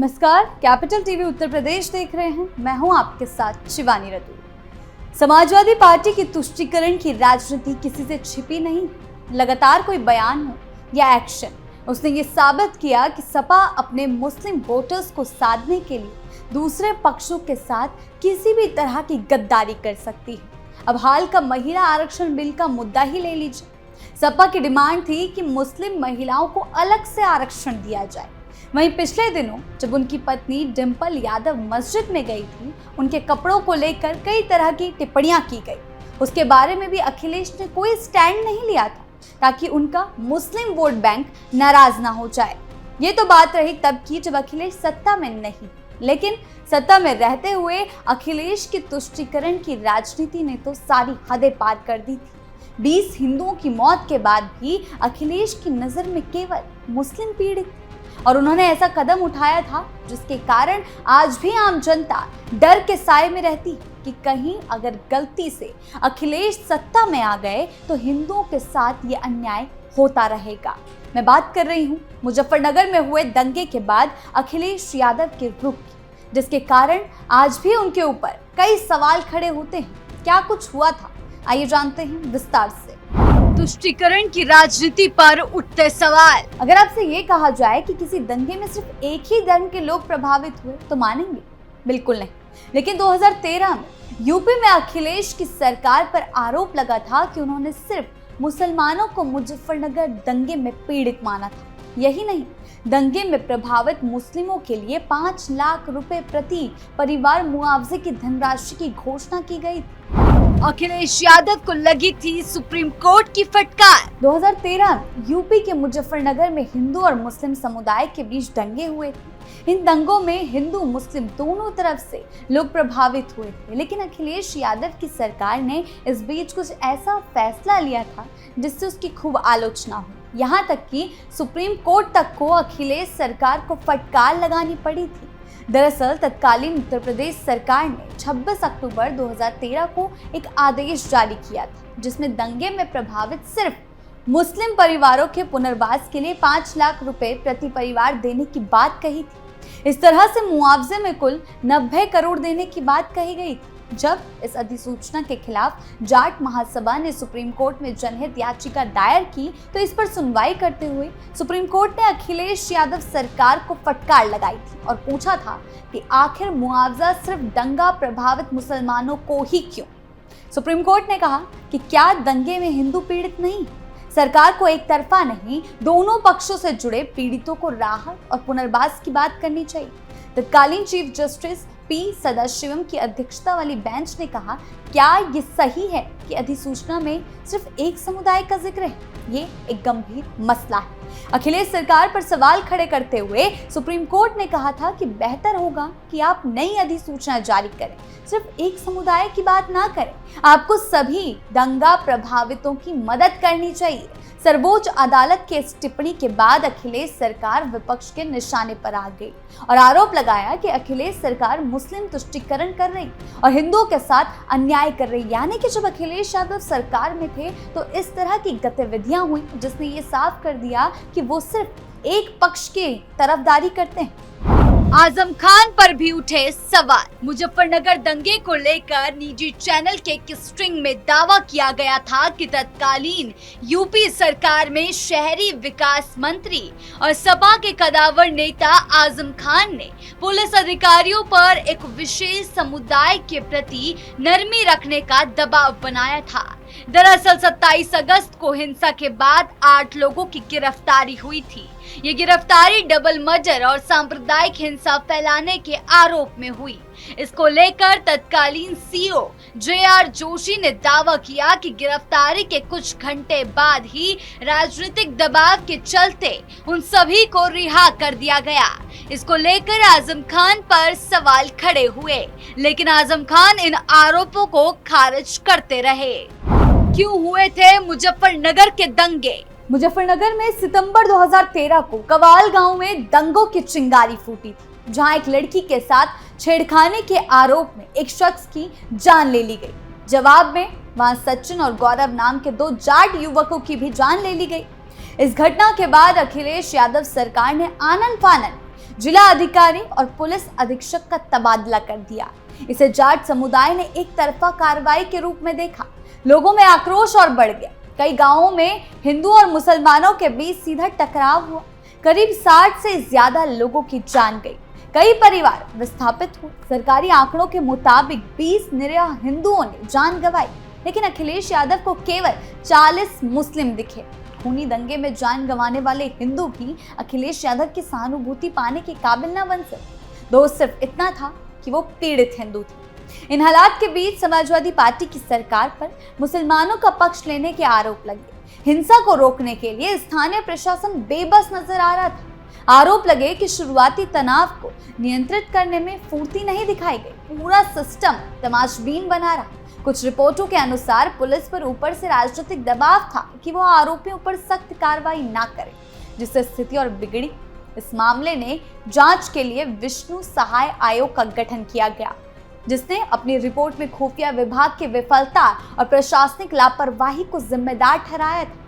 नमस्कार, capital TV Uttar Pradesh देख रहे हैं। मैं हूं आपके साथ शिवानी रतूर। समाजवादी पार्टी की तुष्टीकरण की राजनीति किसी से छिपी नहीं। लगातार कोई बयान हो या एक्शन, उसने ये साबित किया कि सपा अपने मुस्लिम वोटर्स को साधने के लिए दूसरे पक्षों के साथ किसी भी तरह की गद्दारी कर सकती है। अब हाल का महिला आरक्षण बिल का मुद्दा ही ले लीजिए। सपा की डिमांड थी कि मुस्लिम महिलाओं को अलग से आरक्षण दिया जाए। वहीं पिछले दिनों जब उनकी पत्नी डिंपल यादव मस्जिद में गई थी, उनके कपड़ों को लेकर कई तरह की टिप्पणियां की गई। उसके बारे में भी अखिलेश ने कोई स्टैंड नहीं लिया था ताकि उनका मुस्लिम वोट बैंक नाराज ना हो जाए। ये तो बात रही तब की जब अखिलेश सत्ता में नहीं, लेकिन सत्ता में रहते हुए अखिलेश की तुष्टीकरण की राजनीति ने तो सारी हदें पार कर दी थी। 20 हिंदुओं की मौत के बाद भी अखिलेश की नजर में केवल मुस्लिम पीड़ित, और उन्होंने ऐसा कदम उठाया था जिसके कारण आज भी आम जनता डर के साए में रहती है कि कहीं अगर गलती से अखिलेश सत्ता में आ गए तो हिंदुओं के साथ ये अन्याय होता रहेगा। मैं बात कर रही हूँ मुजफ्फरनगर में हुए दंगे के बाद अखिलेश यादव के रुख की, जिसके कारण आज भी उनके ऊपर कई सवाल खड़े होते हैं। क्या कुछ हुआ था, आइए जानते हैं विस्तार से। तुष्टीकरण की राजनीति पर उठते सवाल। अगर आपसे ये कहा जाए कि किसी दंगे में सिर्फ एक ही धर्म के लोग प्रभावित हुए तो मानेंगे? बिल्कुल नहीं। लेकिन 2013 में यूपी में अखिलेश की सरकार पर आरोप लगा था कि उन्होंने सिर्फ मुसलमानों को मुजफ्फरनगर दंगे में पीड़ित माना था। यही नहीं, दंगे में प्रभावित मुस्लिमों के लिए 5 लाख रुपए प्रति परिवार मुआवजे की धनराशि की घोषणा की गई थी। अखिलेश यादव को लगी थी सुप्रीम कोर्ट की फटकार। 2013 में यूपी के मुजफ्फरनगर में हिंदू और मुस्लिम समुदाय के बीच दंगे हुए थे। इन दंगों में हिंदू मुस्लिम दोनों तरफ से लोग प्रभावित हुए थे, लेकिन अखिलेश यादव की सरकार ने इस बीच कुछ ऐसा फैसला लिया था जिससे उसकी खूब आलोचना हुई। यहाँ तक कि सुप्रीम कोर्ट तक को अखिलेश सरकार को फटकार लगानी पड़ी थी। दरअसल तत्कालीन उत्तर प्रदेश सरकार ने 26 अक्टूबर 2013 को एक आदेश जारी किया था जिसमें दंगे में प्रभावित सिर्फ मुस्लिम परिवारों के पुनर्वास के लिए 5 लाख रुपए प्रति परिवार देने की बात कही थी। इस तरह से मुआवजे में कुल 90 करोड़ देने की बात कही गई थी। जब इस अधिसूचना के खिलाफ जाट महासभा ने सुप्रीम कोर्ट में जनहित याचिका दायर की तो इस पर सुनवाई करते हुए सुप्रीम कोर्ट ने अखिलेश यादव सरकार को फटकार लगाई थी और पूछा था कि आखिर मुआवजा सिर्फ दंगा प्रभावित मुसलमानों को ही क्यों। सुप्रीम कोर्ट ने कहा कि क्या दंगे में हिंदू पीड़ित नहीं? सरकार को एक तरफा नहीं, दोनों पक्षों से जुड़े पीड़ितों को राहत और पुनर्वास की बात करनी चाहिए। तत्कालीन चीफ जस्टिस पी सदाशिवम की अध्यक्षता वाली बेंच ने कहा, क्या ये सही है कि अधिसूचना में सिर्फ एक समुदाय का जिक्र है? ये एक गंभीर मसला है। अखिलेश सरकार पर सवाल खड़े करते हुए सुप्रीम कोर्ट ने कहा था कि बेहतर होगा कि आप नई अधिसूचना जारी करें, सिर्फ एक समुदाय की बात ना करें। आपको सभी दंगा प्रभावितों की मदद करनी चाहिए। सर्वोच्च अदालत की इस टिप्पणी के बाद अखिलेश सरकार विपक्ष के निशाने पर आ गई और आरोप लगाया कि अखिलेश सरकार मुस्लिम तुष्टीकरण कर रही और हिंदुओं के साथ अन्याय कर रही। यानी कि जब अखिलेश यादव सरकार में थे तो इस तरह की गतिविधियां हुई जिसने ये साफ कर दिया कि वो सिर्फ एक पक्ष की तरफदारी करते हैं। आजम खान पर भी उठे सवाल। मुजफ्फरनगर दंगे को लेकर निजी चैनल के एक स्ट्रिंग में दावा किया गया था कि तत्कालीन यूपी सरकार में शहरी विकास मंत्री और सपा के कदावर नेता आजम खान ने पुलिस अधिकारियों पर एक विशेष समुदाय के प्रति नरमी रखने का दबाव बनाया था। दरअसल 27 अगस्त को हिंसा के बाद 8 लोगों की गिरफ्तारी हुई थी। ये गिरफ्तारी डबल मर्डर और सांप्रदायिक हिंसा फैलाने के आरोप में हुई। इसको लेकर तत्कालीन सीओ JR जोशी ने दावा किया कि गिरफ्तारी के कुछ घंटे बाद ही राजनीतिक दबाव के चलते उन सभी को रिहा कर दिया गया। इसको लेकर आजम खान पर सवाल खड़े हुए, लेकिन आजम खान इन आरोपों को खारिज करते रहे। क्यों हुए थे मुजफ्फरनगर के दंगे? मुजफ्फरनगर में सितंबर 2013 को कवाल गांव में दंगों की चिंगारी फूटी थी, जहां एक लड़की के साथ छेड़खानी के आरोप में एक शख्स की जान ले ली गई। जवाब में वहां सचिन और गौरव नाम के 2 जाट युवकों की भी जान ले ली गई। इस घटना के बाद अखिलेश यादव सरकार ने आनन फानन जिला अधिकारी और पुलिस अधीक्षक का तबादला कर दिया। इसे जाट समुदाय ने एक तरफा कार्रवाई के रूप में देखा। लोगों में आक्रोश और बढ़ गया। कई गांवों में हिंदू और मुसलमानों के बीच सीधा टकराव हुआ। करीब 60 से ज्यादा लोगों की जान गई। कई परिवार विस्थापित हुए। सरकारी आंकड़ों के मुताबिक 20 निरीह हिंदुओं ने जान गंवाई, लेकिन अखिलेश यादव को केवल 40 मुस्लिम दिखे। खूनी दंगे में जान गंवाने वाले हिंदू भी अखिलेश यादव की सहानुभूति पाने के काबिल न बन सके। दोष सिर्फ इतना था कि वो पीड़ित हिंदू थे। इन हालात के बीच समाजवादी पार्टी की सरकार पर मुसलमानों का पक्ष लेने के आरोप लगे। हिंसा को रोकने के लिए स्थानीय प्रशासन बेबस नजर आ रहा था। आरोप लगे कि शुरुआती तनाव को नियंत्रित करने में फुर्ती नहीं दिखाई गई। पूरा सिस्टम तमाशबीन बना रहा। कुछ रिपोर्टों के अनुसार पुलिस पर ऊपर से राजनीतिक दबाव था कि वो आरोपियों पर सख्त कार्रवाई ना करे, जिससे स्थिति और बिगड़ी। इस मामले ने जांच के लिए विष्णु सहाय आयोग का गठन किया गया, जिसने अपनी रिपोर्ट में खुफिया विभाग की विफलता और प्रशासनिक लापरवाही को जिम्मेदार ठहराया था।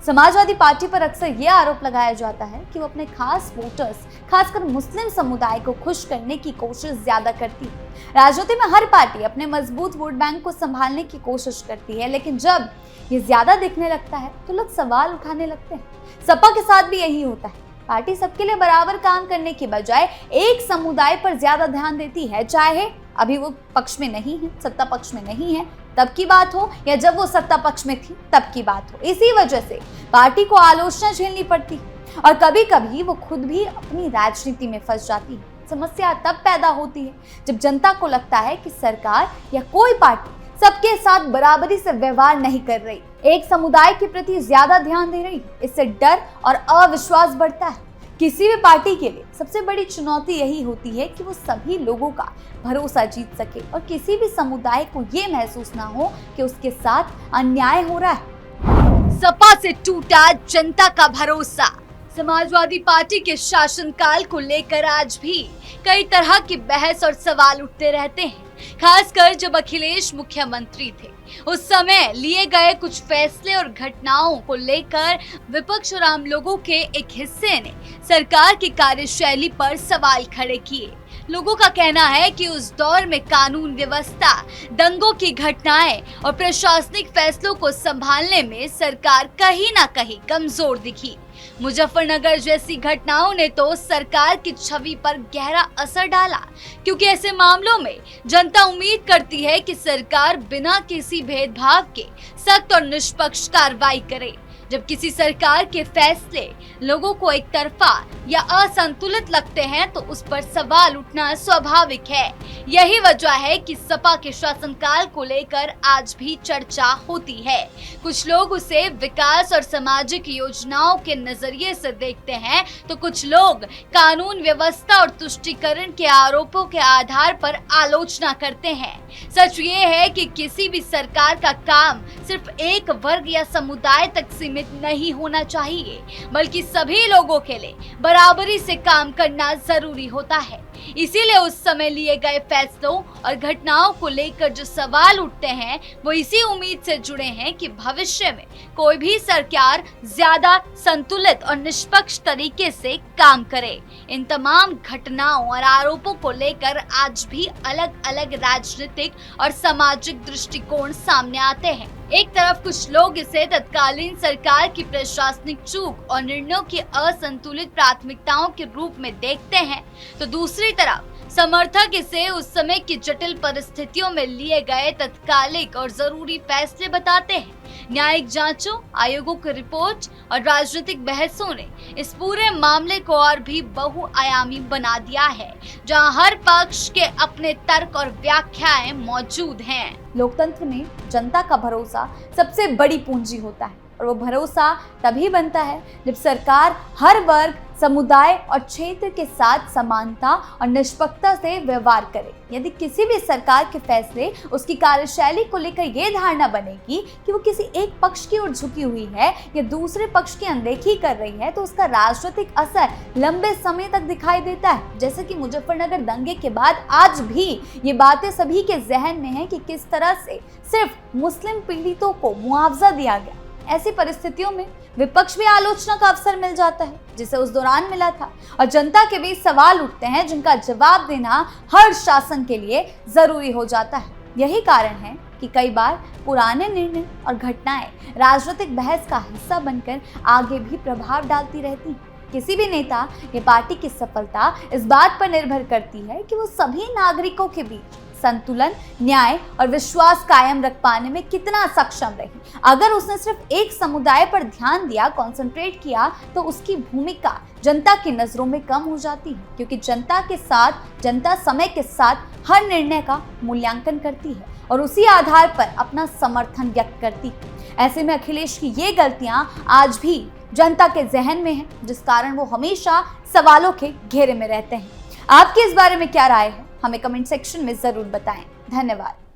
समाजवादी पार्टी पर अक्सर यह आरोप लगाया जाता है कि वो अपने खास वोटर्स, खासकर मुस्लिम समुदाय को खुश करने की कोशिश ज्यादा करती है। राजनीति में हर पार्टी अपने मजबूत वोट बैंक को संभालने की कोशिश करती है, लेकिन जब ये ज्यादा दिखने लगता है तो लोग सवाल उठाने लगते हैं। सपा के साथ भी यही होता है। पार्टी सबके लिए बराबर काम करने की बजाय एक समुदाय पर ज्यादा ध्यान देती है, चाहे अभी वो पक्ष में नहीं है, सत्ता पक्ष में नहीं है तब की बात हो, या जब वो सत्ता पक्ष में थी तब की बात हो। इसी वजह से पार्टी को आलोचना झेलनी पड़ती है और कभी कभी वो खुद भी अपनी राजनीति में फंस जाती है। समस्या तब पैदा होती है जब जनता को लगता है कि सरकार या कोई पार्टी सबके साथ बराबरी से व्यवहार नहीं कर रही, एक समुदाय के प्रति ज्यादा ध्यान दे रही। इससे डर और अविश्वास बढ़ता है। किसी भी पार्टी के लिए सबसे बड़ी चुनौती यही होती है कि वो सभी लोगों का भरोसा जीत सके और किसी भी समुदाय को ये महसूस ना हो कि उसके साथ अन्याय हो रहा है। सपा से टूटा जनता का भरोसा। समाजवादी पार्टी के शासनकाल को लेकर आज भी कई तरह की बहस और सवाल उठते रहते हैं, खासकर जब अखिलेश मुख्यमंत्री थे। उस समय लिए गए कुछ फैसले और घटनाओं को लेकर विपक्ष और आम लोगों के एक हिस्से ने सरकार की कार्यशैली पर सवाल खड़े किए। लोगों का कहना है कि उस दौर में कानून व्यवस्था, दंगों की घटनाएं और प्रशासनिक फैसलों को संभालने में सरकार कहीं ना कहीं कमजोर दिखी। मुजफ्फरनगर जैसी घटनाओं ने तो सरकार की छवि पर गहरा असर डाला, क्योंकि ऐसे मामलों में जनता उम्मीद करती है कि सरकार बिना किसी भेदभाव के सख्त और निष्पक्ष कार्रवाई करे। जब किसी सरकार के फैसले लोगों को एक तरफा या असंतुलित लगते हैं तो उस पर सवाल उठना स्वाभाविक है। यही वजह है कि सपा के शासनकाल को लेकर आज भी चर्चा होती है। कुछ लोग उसे विकास और सामाजिक योजनाओं के नजरिए से देखते हैं, तो कुछ लोग कानून व्यवस्था और तुष्टीकरण के आरोपों के आधार पर आलोचना करते हैं। सच ये है कि किसी भी सरकार का काम सिर्फ एक वर्ग या समुदाय तक सीमित नहीं होना चाहिए, बल्कि सभी लोगों के लिए बराबरी से काम करना जरूरी होता है। इसीलिए उस समय लिए गए फैसलों और घटनाओं को लेकर जो सवाल उठते हैं वो इसी उम्मीद से जुड़े हैं कि भविष्य में कोई भी सरकार ज्यादा संतुलित और निष्पक्ष तरीके से काम करे। इन तमाम घटनाओं और आरोपों को लेकर आज भी अलग अलग राजनीतिक और सामाजिक दृष्टिकोण सामने आते हैं। एक तरफ कुछ लोग इसे तत्कालीन सरकार की प्रशासनिक चूक और निर्णयों की असंतुलित प्राथमिकताओं के रूप में देखते हैं, तो दूसरी तरफ समर्थक इसे उस समय की जटिल परिस्थितियों में लिए गए तत्कालिक और जरूरी फैसले बताते हैं। न्यायिक जांचों, आयोगों की रिपोर्ट और राजनीतिक बहसों ने इस पूरे मामले को और भी बहुआयामी बना दिया है, जहां हर पक्ष के अपने तर्क और व्याख्याएं मौजूद हैं। लोकतंत्र में जनता का भरोसा सबसे बड़ी पूंजी होता है और वो भरोसा तभी बनता है जब सरकार हर वर्ग, समुदाय और क्षेत्र के साथ समानता और निष्पक्षता से व्यवहार करे। यदि किसी भी सरकार के फैसले, उसकी कार्यशैली को लेकर ये धारणा बनेगी कि वो किसी एक पक्ष की ओर झुकी हुई है या दूसरे पक्ष की अनदेखी कर रही है, तो उसका राजनीतिक असर लंबे समय तक दिखाई देता है। जैसे कि मुजफ्फरनगर दंगे के बाद आज भी ये बातें सभी के जहन में है कि किस तरह से सिर्फ मुस्लिम पीड़ितों को मुआवजा दिया गया। ऐसी परिस्थितियों में विपक्ष भी आलोचना का अवसर मिल जाता है, जिसे उस दौरान मिला था, और जनता के बीच सवाल उठते हैं जिनका जवाब देना हर शासन के लिए जरूरी हो जाता है। यही कारण है कि कई बार पुराने निर्णय और घटनाएं राजनीतिक बहस का हिस्सा बनकर आगे भी प्रभाव डालती रहती हैं। किसी भी नेता या पार्टी की सफलता इस बात पर निर्भर करती है कि वो सभी नागरिकों के बीच संतुलन, न्याय और विश्वास कायम रख पाने में कितना सक्षम रही। अगर उसने सिर्फ एक समुदाय पर ध्यान दिया, कंसंट्रेट किया, तो उसकी भूमिका जनता की नजरों में कम हो जाती है, क्योंकि जनता समय के साथ हर निर्णय का मूल्यांकन करती है और उसी आधार पर अपना समर्थन व्यक्त करती है। ऐसे में अखिलेश की ये गलतियां आज भी जनता के जहन में है, जिस कारण वो हमेशा सवालों के घेरे में रहते हैं। आपकी इस बारे में क्या राय है, हमें कमेंट सेक्शन में जरूर बताएं। धन्यवाद।